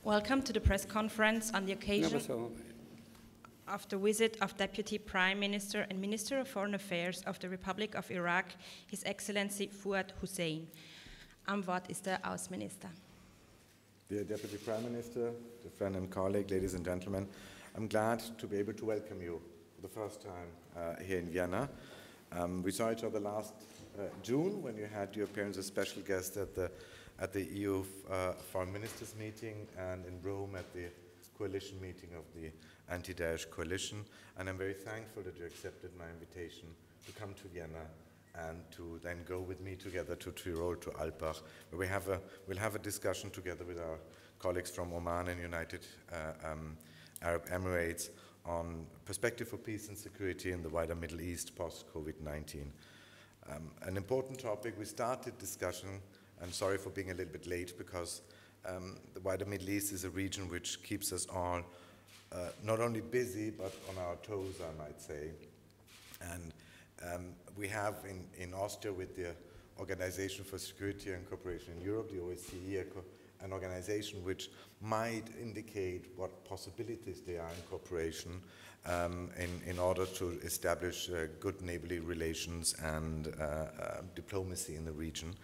Welcome to the press conference on the occasion of the visit of Deputy Prime Minister and Minister of Foreign Affairs of the Republic of Iraq, His Excellency Fuad Hussein. Am Wort ist der Außenminister. Dear Deputy Prime Minister, dear friend and colleague, ladies and gentlemen, I'm glad to be able to welcome you for the first time here in Vienna. We saw each other last June when you had your appearance as special guest at the EU Foreign Ministers meeting, and in Rome at the coalition meeting of the Anti-Daesh coalition. And I'm very thankful that you accepted my invitation to come to Vienna and to then go with me together to Tyrol, to Alpbach, where we'll have a discussion together with our colleagues from Oman and United Arab Emirates on perspective for peace and security in the wider Middle East post-COVID-19. An important topic. We started discussion, and sorry for being a little bit late, because the wider Middle East is a region which keeps us all not only busy, but on our toes, I might say. And we have in Austria, with the Organization for Security and Cooperation in Europe, the OSCE, an organization which might indicate what possibilities there are in cooperation in order to establish good neighborly relations and diplomacy in the region.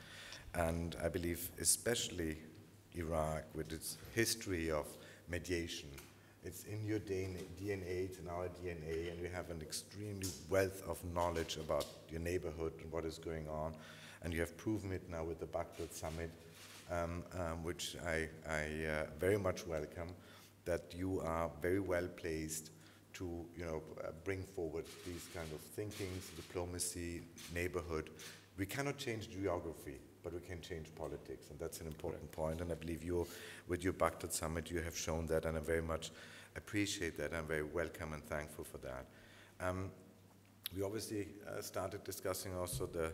And I believe especially Iraq, with its history of mediation, it's in your DNA, it's in our DNA, and we have an extremely wealth of knowledge about your neighborhood and what is going on. And you have proven it now with the Baghdad summit, which I very much welcome, that you are very well placed to bring forward these kind of thinkings, diplomacy, neighborhood. We cannot change geography, but we can change politics, and that's an important point. And I believe you, with your Baghdad summit, you have shown that, and I very much appreciate that. I'm very welcome and thankful for that. We obviously started discussing also the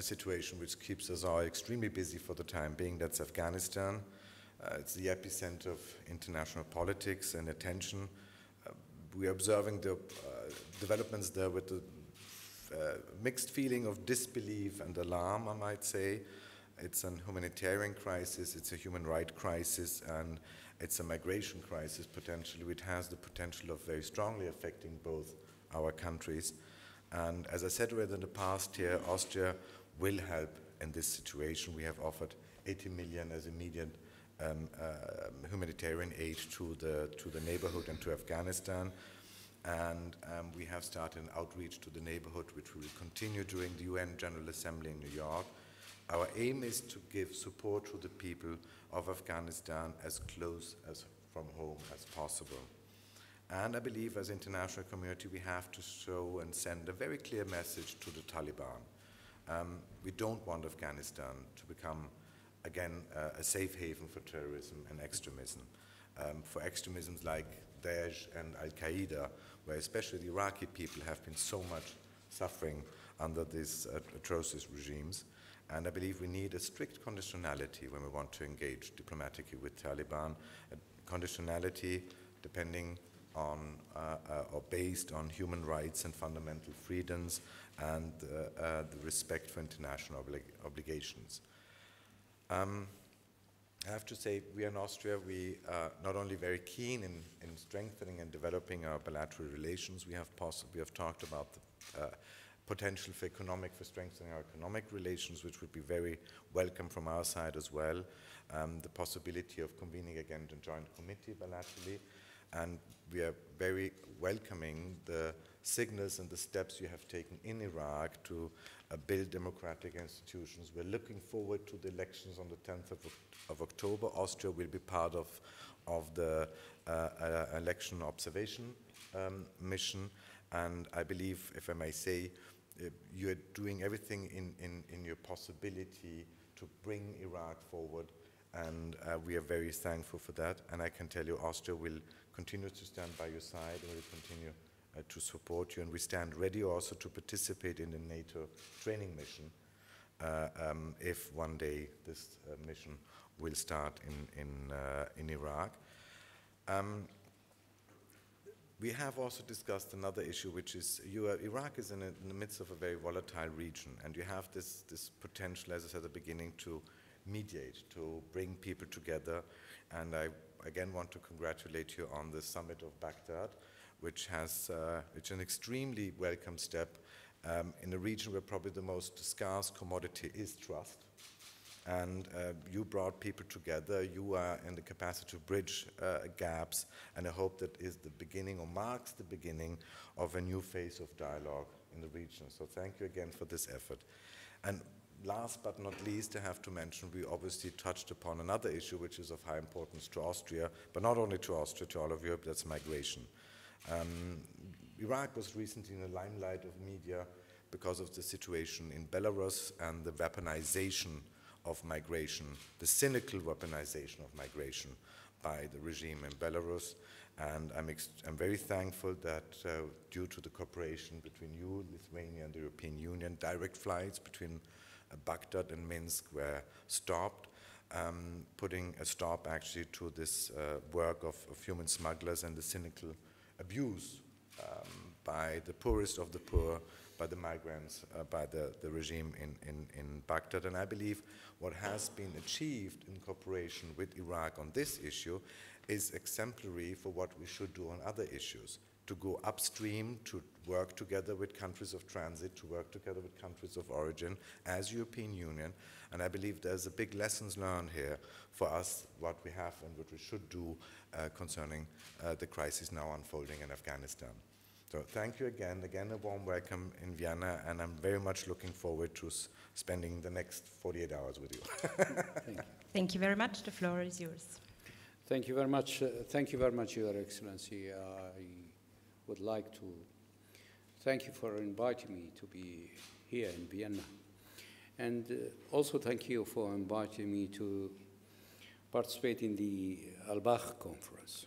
situation which keeps us all extremely busy for the time being. That's Afghanistan. It's the epicenter of international politics and attention. We are observing the developments there with the mixed feeling of disbelief and alarm, I might say. It's a humanitarian crisis, it's a human rights crisis, and it's a migration crisis potentially, which has the potential of very strongly affecting both our countries. And as I said already in the past here, Austria will help in this situation. We have offered 80 million as immediate humanitarian aid to the neighborhood and to Afghanistan. And we have started an outreach to the neighborhood, which we will continue during the UN General Assembly in New York. Our aim is to give support to the people of Afghanistan as close as from home as possible. And I believe as international community we have to show and send a very clear message to the Taliban. We don't want Afghanistan to become, again, a safe haven for terrorism and extremism. For extremisms like Daesh and Al-Qaeda, where especially the Iraqi people have been so much suffering under these atrocious regimes. And I believe we need a strict conditionality when we want to engage diplomatically with Taliban. A conditionality depending on or based on human rights and fundamental freedoms and the respect for international obligations. I have to say, we in Austria, we are not only very keen in strengthening and developing our bilateral relations, we have talked about the potential for strengthening our economic relations, which would be very welcome from our side as well. The possibility of convening again a joint committee bilaterally. And we are very welcoming the signals and the steps you have taken in Iraq to build democratic institutions. We're looking forward to the elections on the 10th of October. Austria will be part of the election observation mission. And I believe, if I may say, you're doing everything in your possibility to bring Iraq forward. And we are very thankful for that. And I can tell you Austria will continue to stand by your side and will continue to support you. And we stand ready also to participate in the NATO training mission if one day this mission will start in Iraq. We have also discussed another issue, which is Iraq is in the midst of a very volatile region, and you have this potential, as I said at the begining, to mediate, to bring people together. And I again want to congratulate you on the summit of Baghdad, which is an extremely welcome step in a region where probably the most scarce commodity is trust. And you brought people together. You are in the capacity to bridge gaps, and I hope that is the beginning, or marks the beginning, of a new phase of dialogue in the region. So thank you again for this effort. And last but not least, I have to mention, we obviously touched upon another issue which is of high importance to Austria, but not only to Austria, to all of Europe, that's migration. Iraq was recently in the limelight of media because of the situation in Belarus and the weaponization of migration, the cynical weaponization of migration by the regime in Belarus. And I'm very thankful that due to the cooperation between you, Lithuania, and the European Union, direct flights between Baghdad and Minsk were stopped, putting a stop actually to this work of human smugglers and the cynical abuse by the poorest of the poor, by the migrants, by the regime in Baghdad. And I believe what has been achieved in cooperation with Iraq on this issue is exemplary for what we should do on other issues, to go upstream, to work together with countries of transit, to work together with countries of origin as European Union. And I believe there's a big lessons learned here for us, what we have and what we should do concerning the crisis now unfolding in Afghanistan. So thank you again a warm welcome in Vienna, and I'm very much looking forward to spending the next 48 hours with you. Thank you. Thank you very much. The floor is yours. Thank you very much. Thank you very much, Your Excellency. I would like to thank you for inviting me to be here in Vienna. And also thank you for inviting me to participate in the Al-Bakh conference.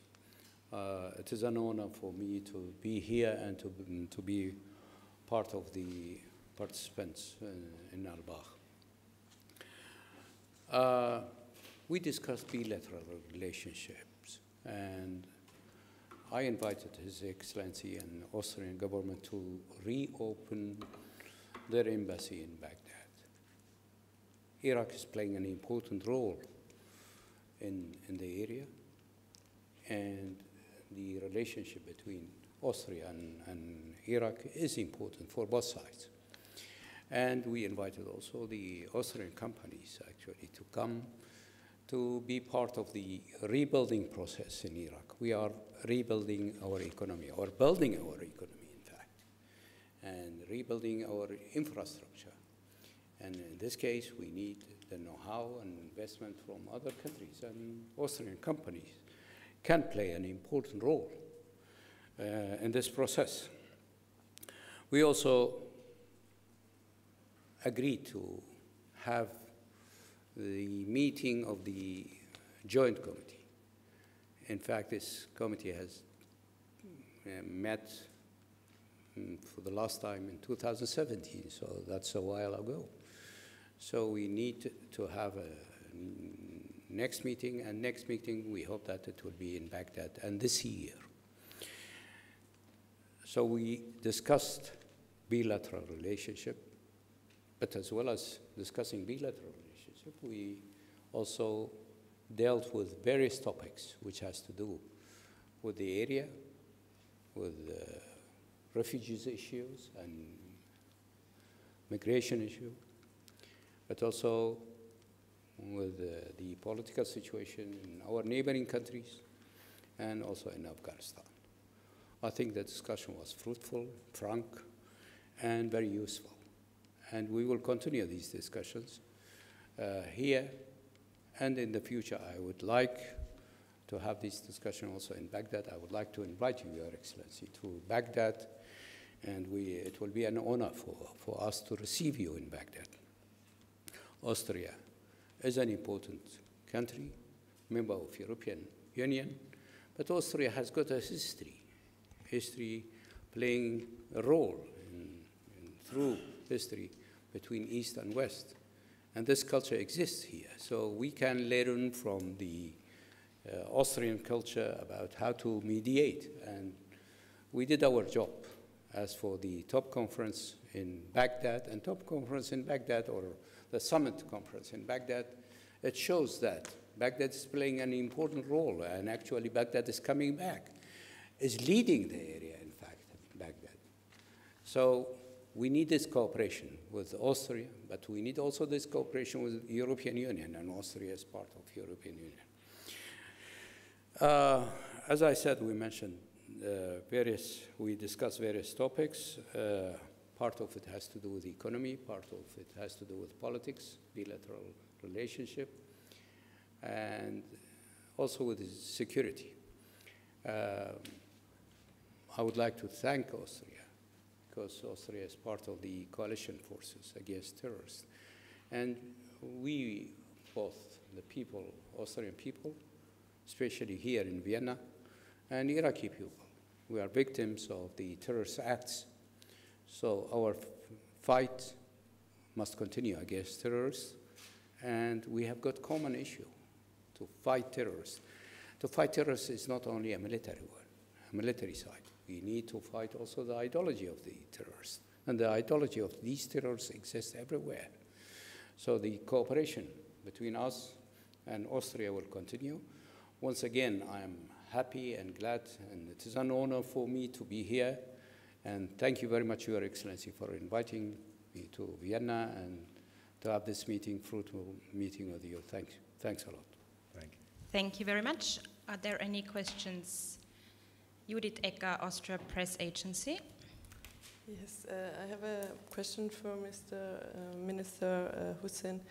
It is an honor for me to be here and to be part of the participants in Al-Bakh. We discussed bilateral relationships, and I invited His Excellency and Austrian government to reopen their embassy in Baghdad. Iraq is playing an important role in the area, and the relationship between Austria and Iraq is important for both sides. And we invited also the Austrian companies actually to come to be part of the rebuilding process in Iraq. We are rebuilding our economy, or building our economy, in fact, and rebuilding our infrastructure. And in this case, we need the know-how and investment from other countries, and Austrian companies can play an important role in this process. We also agreed to have the meeting of the Joint Committee. In fact, this committee has met for the last time in 2017, so that's a while ago. So we need to have a next meeting, and next meeting we hope that it will be in Baghdad, and this year. So we discussed bilateral relationship, but as well as discussing bilateral relationship, we also dealt with various topics which has to do with the area, with refugees issues and migration issue, but also with the political situation in our neighboring countries and also in Afghanistan. I think the discussion was fruitful, frank, and very useful. And we will continue these discussions here, and in the future I would like to have this discussion also in Baghdad. I would like to invite you, Your Excellency, to Baghdad, and it will be an honor for us to receive you in Baghdad. Austria is an important country, member of European Union, but Austria has got a history playing a role through history between East and West. And this culture exists here. So we can learn from the Austrian culture about how to mediate. And we did our job. As for the top conference in Baghdad, and top conference in Baghdad, or the summit conference in Baghdad, It shows that Baghdad is playing an important role, and actually Baghdad is coming back, is leading the area, in fact, Baghdad. So we need this cooperation with Austria, but we need also this cooperation with the European Union, and Austria is part of the European Union. As I said, we mentioned we discussed various topics. Part of it has to do with the economy, part of it has to do with politics, bilateral relationship, and also with security. I would like to thank Austria, because Austria is part of the coalition forces against terrorists. And we, both the people, Austrian people, especially here in Vienna, and Iraqi people, we are victims of the terrorist acts. So our fight must continue against terrorists, and we have got common issue to fight terrorists. To fight terrorists is not only a military one, a military side. We need to fight also the ideology of the terrorists, and the ideology of these terrorists exists everywhere. So the cooperation between us and Austria will continue. Once again, I am happy and glad, and it is an honor for me to be here. And thank you very much, Your Excellency, for inviting me to Vienna and to have this meeting, fruitful meeting with you. Thanks a lot. Thank you. Thank you very much. Are there any questions? Judith Ecker, Austria Press Agency. Yes, I have a question for Mr. Minister Hussein.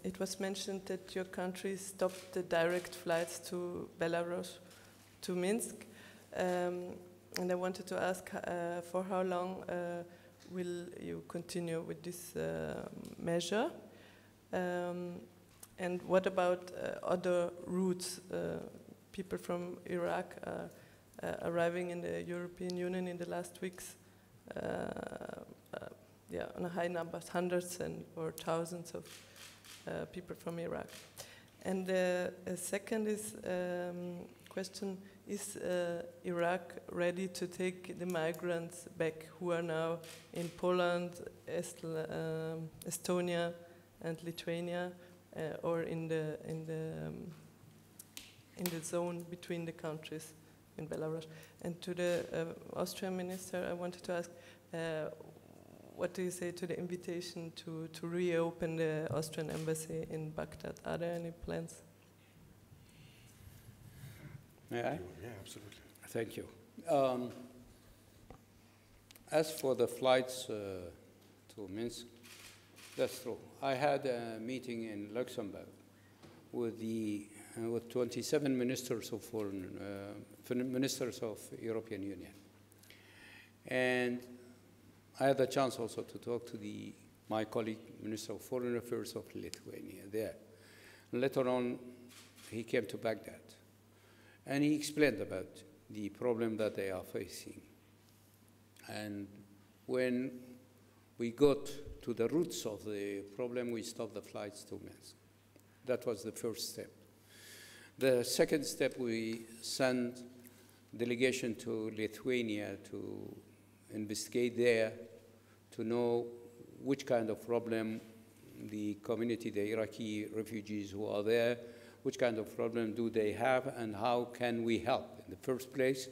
It was mentioned that your country stopped the direct flights to Belarus, to Minsk. And I wanted to ask for how long will you continue with this measure? And what about other routes? People from Iraq arriving in the European Union in the last weeks, on a high number, hundreds or thousands of people from Iraq. And the second question is Iraq ready to take the migrants back who are now in Poland, Estonia, and Lithuania, or in the zone between the countries in Belarus? And to the Austrian minister, I wanted to ask, what do you say to the invitation to reopen the Austrian embassy in Baghdad? Are there any plans? May I? Yeah, absolutely. Thank you. As for the flights to Minsk, that's true. I had a meeting in Luxembourg with 27 ministers of ministers of European Union, and I had the chance also to talk to my colleague, Minister of Foreign Affairs of Lithuania there. Later on, he came to Baghdad, and he explained about the problem that they are facing. And when we got to the roots of the problem, we stopped the flights to Minsk. That was the first step. The second step, we sent delegation to Lithuania to investigate there, to know which kind of problem the community, the Iraqi refugees who are there, which kind of problem do they have, and how can we help? In the first place,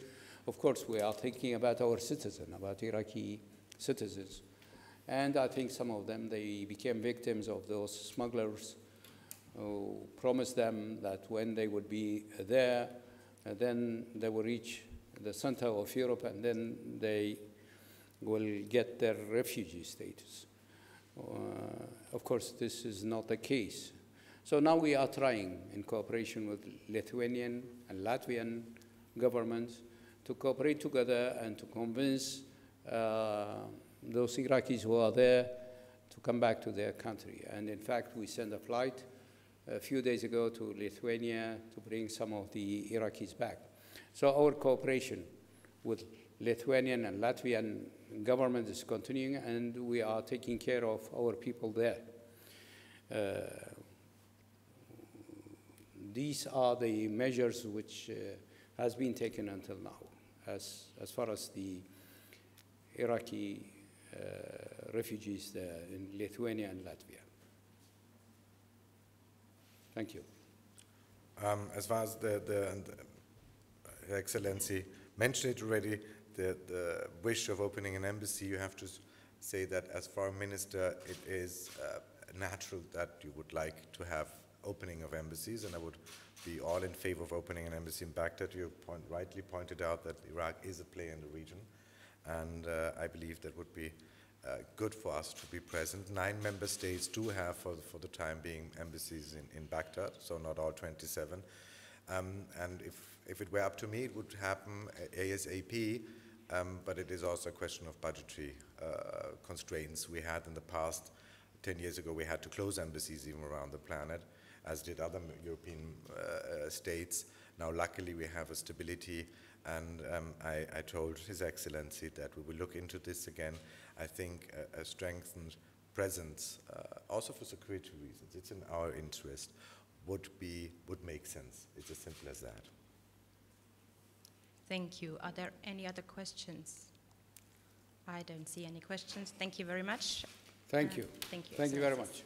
of course, we are thinking about our citizens, about Iraqi citizens. And I think some of them, they became victims of those smugglers who promised them that when they would be there, then they will reach the center of Europe, and then they will get their refugee status. Of course, this is not the case. So now we are trying, in cooperation with Lithuanian and Latvian governments, to cooperate together and to convince those Iraqis who are there to come back to their country. And in fact, we sent a flight a few days ago to Lithuania to bring some of the Iraqis back. So our cooperation with Lithuanian and Latvian government is continuing, and we are taking care of our people there. These are the measures which has been taken until now, as far as the Iraqi refugees there in Lithuania and Latvia. Thank you. As far as the Her Excellency mentioned it already, the wish of opening an embassy, you have to say that as Foreign Minister, it is natural that you would like to have opening of embassies, and I would be all in favor of opening an embassy in Baghdad. You rightly pointed out that Iraq is a player in the region, and I believe that would be good for us to be present. 9 member states do have, for the time being, embassies in Baghdad, so not all 27. And if it were up to me, it would happen ASAP, but it is also a question of budgetary constraints. We had in the past, 10 years ago, we had to close embassies even around the planet, as did other European states. Now, luckily, we have a stability, and I told His Excellency that we will look into this again. I think a strengthened presence, also for security reasons, it's in our interest, would make sense. It's as simple as that. Thank you. Are there any other questions? I don't see any questions. Thank you very much. Thank you. Thank you. Thank you very much.